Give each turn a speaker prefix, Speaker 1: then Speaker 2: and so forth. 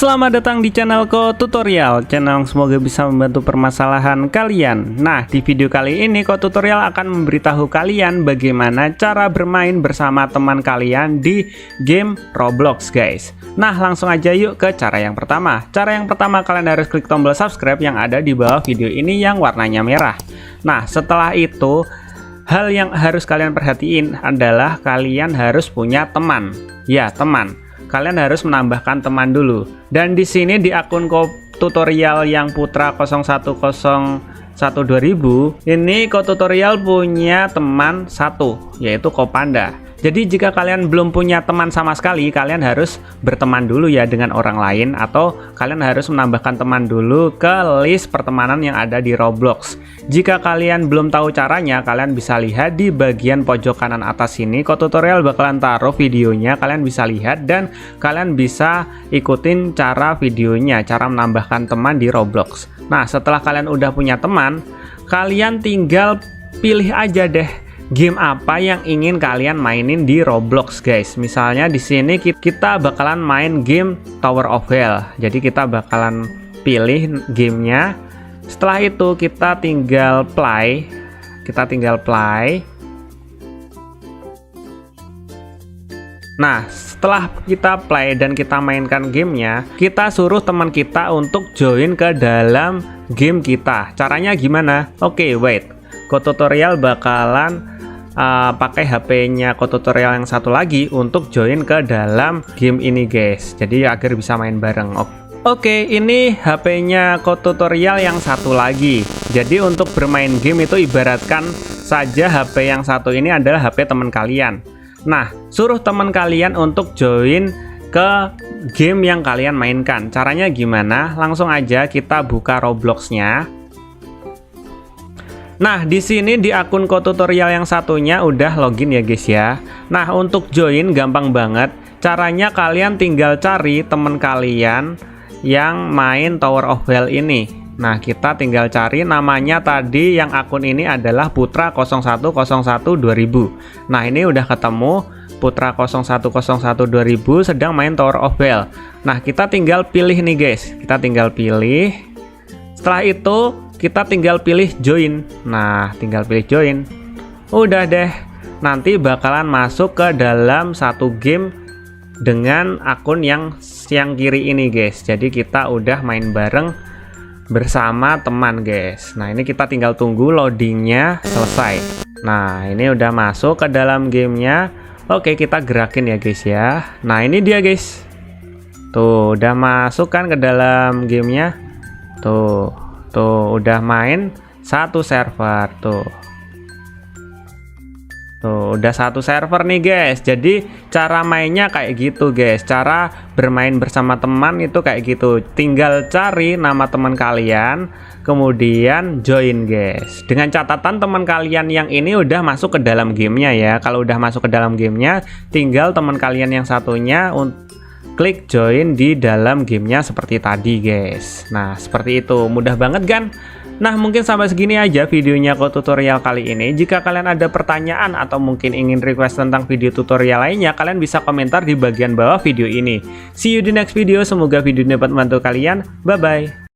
Speaker 1: Selamat datang di channelku Tutorial, channel yang semoga bisa membantu permasalahan kalian. Nah, di video kali ini Tutorial akan memberitahu kalian bagaimana cara bermain bersama teman kalian di game Roblox, guys. Nah, langsung aja yuk ke cara yang pertama. Cara yang pertama, kalian harus klik tombol subscribe yang ada di bawah video ini yang warnanya merah. Nah, setelah itu hal yang harus kalian perhatiin adalah kalian harus punya teman. Ya, teman. Kalian harus menambahkan teman dulu. Dan di sini di akun tutorial yang Putra 01012000 ini tutorial punya teman satu, yaitu Kopanda. Jadi jika kalian belum punya teman sama sekali, kalian harus berteman dulu ya dengan orang lain, atau kalian harus menambahkan teman dulu ke list pertemanan yang ada di Roblox. Jika kalian belum tahu caranya, kalian bisa lihat di bagian pojok kanan atas sini. Tutorial bakalan taruh videonya, kalian bisa lihat dan kalian bisa ikutin cara videonya, cara menambahkan teman di Roblox. Nah, setelah kalian udah punya teman, kalian tinggal pilih aja deh game apa yang ingin kalian mainin di Roblox, guys. Misalnya di sini kita bakalan main game Tower of Hell. Jadi kita bakalan pilih gamenya. Setelah itu kita tinggal play. Nah, setelah kita play dan kita mainkan gamenya, kita suruh teman kita untuk join ke dalam game kita. Caranya gimana? Oke, wait. Tutorial bakalan pakai HP-nya tutorial yang satu lagi untuk join ke dalam game ini, guys. Jadi agar bisa main bareng. Oke, ini HP-nya tutorial yang satu lagi. Jadi untuk bermain game itu ibaratkan saja HP yang satu ini adalah HP teman kalian. Nah, suruh teman kalian untuk join ke game yang kalian mainkan. Caranya gimana? Langsung aja kita buka Roblox-nya. Nah, di sini di akun tutorial yang satunya udah login ya, guys ya. Nah, untuk join gampang banget. Caranya kalian tinggal cari teman kalian yang main Tower of Hell ini. Nah, kita tinggal cari namanya tadi, yang akun ini adalah Putra 01012000. Nah, ini udah ketemu Putra 01012000 sedang main Tower of Hell. Nah, kita tinggal pilih nih, guys. Kita tinggal pilih. Setelah itu kita tinggal pilih join. Nah, tinggal pilih join. Udah deh. Nanti bakalan masuk ke dalam satu game dengan akun yang kiri ini, guys. Jadi kita udah main bareng bersama teman, guys. Nah, ini kita tinggal tunggu loadingnya selesai. Nah, ini udah masuk ke dalam gamenya. Oke, kita gerakin ya, guys ya. Nah, ini dia, guys. Tuh, udah masuk kan ke dalam gamenya. Tuh, udah main satu server. Tuh, udah satu server nih, guys. Jadi cara mainnya kayak gitu, guys. Cara bermain bersama teman itu kayak gitu. Tinggal cari nama teman kalian, kemudian join, guys. Dengan catatan teman kalian yang ini udah masuk ke dalam gamenya ya. Kalau udah masuk ke dalam gamenya, tinggal teman kalian yang satunya klik join di dalam gamenya seperti tadi, guys. Nah, seperti itu. Mudah banget kan? Nah, mungkin sampai segini aja videonya tutorial kali ini. Jika kalian ada pertanyaan atau mungkin ingin request tentang video tutorial lainnya, kalian bisa komentar di bagian bawah video ini. See you di next video. Semoga video ini dapat membantu kalian. Bye-bye.